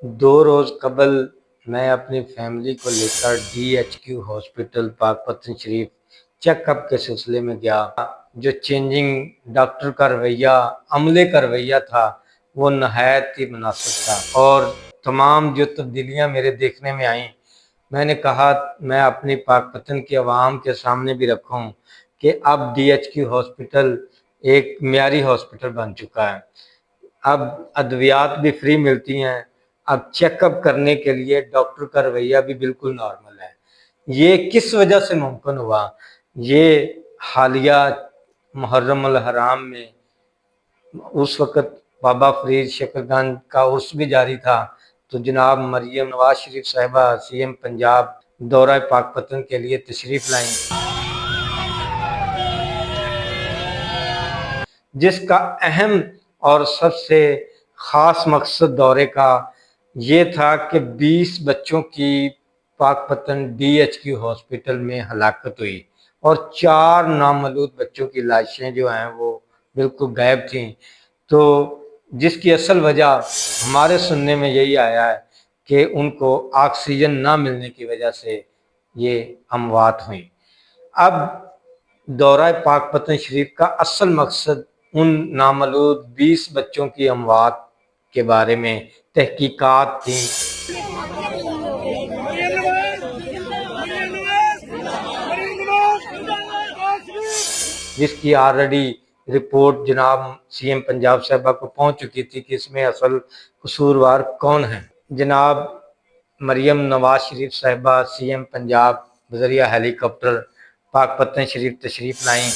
دو روز قبل میں اپنی فیملی کو لے کر DHQ ہاسپٹل پاک پتن شریف چیک اپ کے سلسلے میں گیا۔ جو چینجنگ ڈاکٹر کا رویہ، عملے کا رویہ تھا وہ نہایت ہی مناسب تھا، اور تمام جو تبدیلیاں میرے دیکھنے میں آئیں، میں نے کہا میں اپنی پاک پتن کی عوام کے سامنے بھی رکھوں کہ اب DHQ ہاسپٹل ایک معیاری ہاسپٹل بن چکا ہے۔ اب ادویات بھی فری ملتی ہیں، اب چیک اپ کرنے کے لیے ڈاکٹر کا رویہ بھی بالکل نارمل ہے۔ یہ کس وجہ سے ممکن ہوا؟ یہ حالیہ محرم الحرام میں اس وقت بابا فرید شکرگنج کا عرس بھی جاری تھا، تو جناب مریم نواز شریف صاحبہ CM پنجاب دورہ پاک پتن کے لیے تشریف لائیں، جس کا اہم اور سب سے خاص مقصد دورے کا یہ تھا کہ 20 بچوں کی پاک پتن DHQ ہاسپٹل میں ہلاکت ہوئی، اور 4 نامولود بچوں کی لاشیں جو ہیں وہ بالکل غائب تھیں۔ تو جس کی اصل وجہ ہمارے سننے میں یہی آیا ہے کہ ان کو آکسیجن نہ ملنے کی وجہ سے یہ اموات ہوئیں۔ اب دورہ پاک پتن شریف کا اصل مقصد ان نامولود 20 بچوں کی اموات کے بارے میں تحقیقات تھیں، جس کی آلریڈی رپورٹ جناب CM پنجاب صاحبہ کو پہنچ چکی تھی کہ اس میں اصل قصوروار کون ہیں۔ جناب مریم نواز شریف صاحبہ CM پنجاب بذریعہ ہیلی کاپٹر پاک پتن شریف تشریف لائیں۔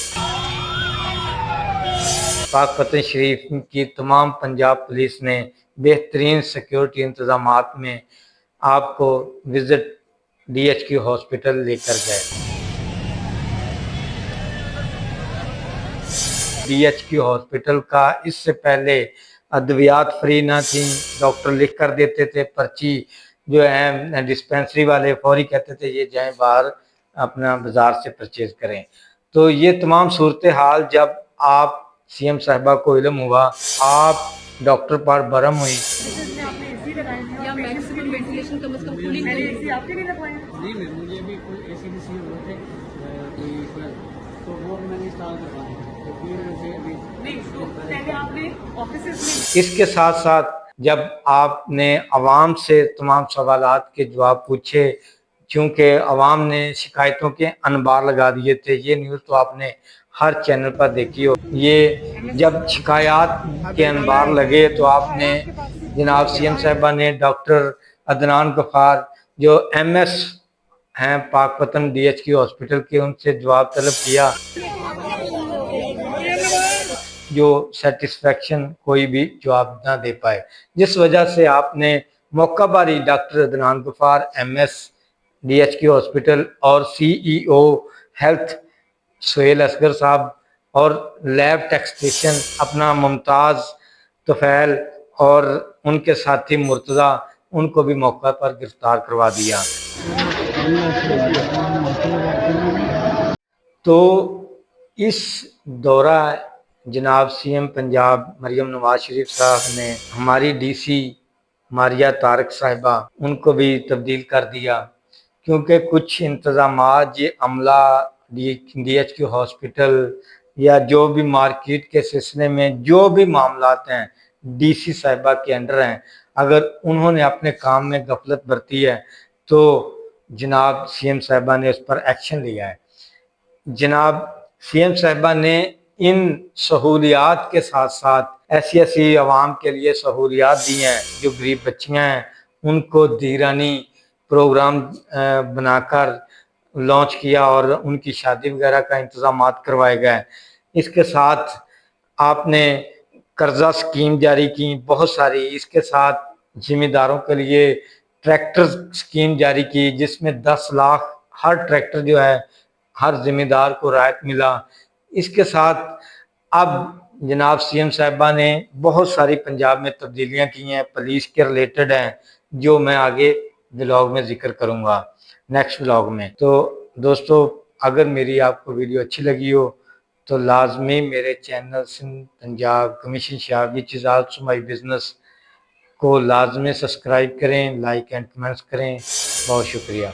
پاک پتن شریف کی تمام پنجاب پولیس نے بہترین سیکیورٹی انتظامات میں آپ کو وزٹ DHQ ہاسپٹل لے کر گئے۔ DHQ ہاسپٹل کا اس سے پہلے ادویات فری نہ تھیں، ڈاکٹر لکھ کر دیتے تھے پرچی، جو ہیں ڈسپینسری والے فوری کہتے تھے یہ جائیں باہر اپنا بازار سے پرچیز کریں۔ تو یہ تمام صورتحال جب آپ CM صاحبہ کو علم ہوا، آپ ڈاکٹر پر برہم ہوئی۔ اس کے ساتھ ساتھ جب آپ نے عوام سے تمام سوالات کے جواب پوچھے، چونکہ عوام نے شکایتوں کے انبار لگا دیے تھے، یہ نیوز تو آپ نے ہر چینل پر دیکھی ہو۔ یہ جب شکایات کے انبار لگے تو آپ نے جناب CM صاحبہ نے ڈاکٹر عدنان غفار جو MS ہیں پاک پتن DHQ ہاسپٹل کے، ان سے جواب طلب کیا، جو سیٹسفیکشن کوئی بھی جواب نہ دے پائے، جس وجہ سے آپ نے موقع پر ہی ڈاکٹر عدنان غفار MS DHQ ہاسپٹل اور CEO ہیلتھ سہیل اصغر صاحب اور لیب ٹیکسٹیشن اپنا ممتاز طفیل اور ان کے ساتھی مرتضی، ان کو بھی موقع پر گرفتار کروا دیا۔ تو اس دورہ جناب CM پنجاب مریم نواز شریف صاحب نے ہماری DC ماریہ طارق صاحبہ ان کو بھی تبدیل کر دیا، کیونکہ کچھ انتظامات یہ عملہ DHQ ہاسپٹل یا جو بھی مارکیٹ کے سلسلے میں جو بھی معاملات ہیں DC صاحبہ کے انڈر ہیں، اگر انہوں نے اپنے کام میں غفلت برتی ہے تو جناب CM صاحبہ نے اس پر ایکشن لیا ہے۔ جناب CM صاحبہ نے ان سہولیات کے ساتھ ساتھ ایسی عوام کے لیے سہولیات دی ہیں، جو غریب بچیاں ہیں ان کو دیرانی پروگرام بنا کر لانچ کیا اور ان کی شادی وغیرہ کا انتظامات کروائے گئے۔ اس کے ساتھ آپ نے قرضہ سکیم جاری کی بہت ساری، اس کے ساتھ ذمہ داروں کے لیے ٹریکٹر سکیم جاری کی، جس میں 10 لاکھ ہر ٹریکٹر جو ہے ہر ذمہ دار کو رعایت ملا۔ اس کے ساتھ اب جناب CM صاحبہ نے بہت ساری پنجاب میں تبدیلیاں کی ہیں، پولیس کے ریلیٹڈ ہیں، جو میں آگے ولاگ میں ذکر کروں گا، نیکسٹ ولاگ میں۔ تو دوستو، اگر میری آپ کو ویڈیو اچھی لگی ہو تو لازمی میرے channel Sindh Punjab commission Shah which is also my business کو لازمی سبسکرائب کریں، لائک اینڈ کمنٹس کریں۔ بہت شکریہ۔